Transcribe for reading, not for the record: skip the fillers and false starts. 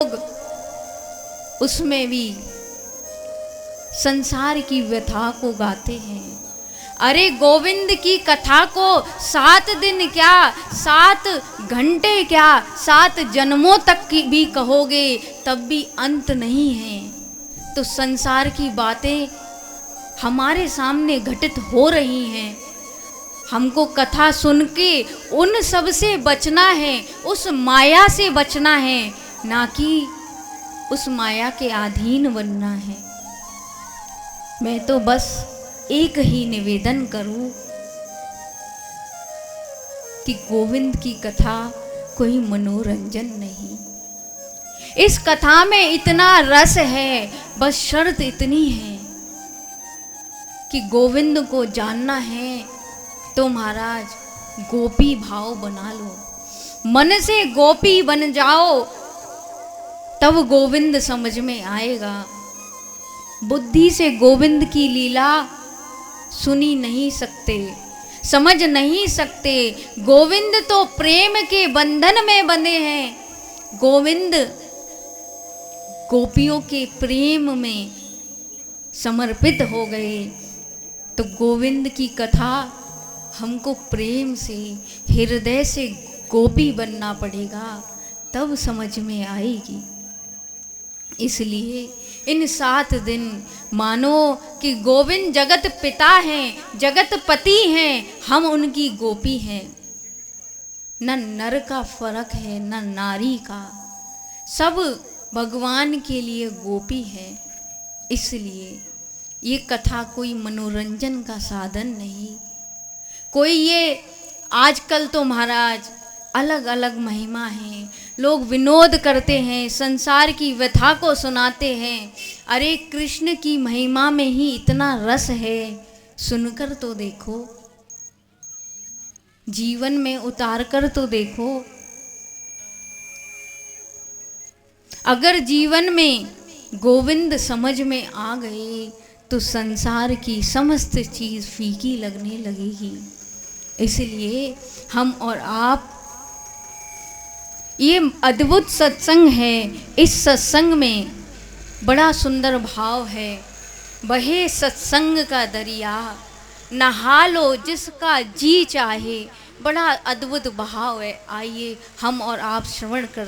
लोग उसमें भी संसार की व्यथा को गाते हैं। अरे गोविंद की कथा को 7 दिन क्या, 7 घंटे क्या, 7 जन्मों तक की भी कहोगे तब भी अंत नहीं है। तो संसार की बातें हमारे सामने घटित हो रही हैं। हमको कथा सुन के उन सब से बचना है, उस माया से बचना है, ना कि उस माया के अधीन बनना है। मैं तो बस एक ही निवेदन करूं कि गोविंद की कथा कोई मनोरंजन नहीं। इस कथा में इतना रस है, बस शर्त इतनी है कि गोविंद को जानना है तो महाराज गोपी भाव बना लो, मन से गोपी बन जाओ, तब गोविंद समझ में आएगा। बुद्धि से गोविंद की लीला सुनी नहीं सकते, समझ नहीं सकते। गोविंद तो प्रेम के बंधन में बंधे हैं। गोविंद गोपियों के प्रेम में समर्पित हो गए। तो गोविंद की कथा हमको प्रेम से, हृदय से गोपी बनना पड़ेगा, तब समझ में आएगी। इसलिए इन 7 दिन मानो कि गोविंद जगत पिता हैं, जगत पति हैं, हम उनकी गोपी हैं। न नर का फर्क है, न नारी का, सब भगवान के लिए गोपी है। इसलिए ये कथा कोई मनोरंजन का साधन नहीं। कोई ये आजकल तो महाराज अलग अलग महिमा हैं, लोग विनोद करते हैं, संसार की व्यथा को सुनाते हैं। अरे कृष्ण की महिमा में ही इतना रस है, सुनकर तो देखो, जीवन में उतार कर तो देखो। अगर जीवन में गोविंद समझ में आ गए तो संसार की समस्त चीज फीकी लगने लगेगी। इसलिए हम और आप, ये अद्भुत सत्संग है। इस सत्संग में बड़ा सुंदर भाव है। बहे सत्संग का दरिया, नहा लो जिसका जी चाहे। बड़ा अद्भुत भाव है। आइए हम और आप श्रवण करते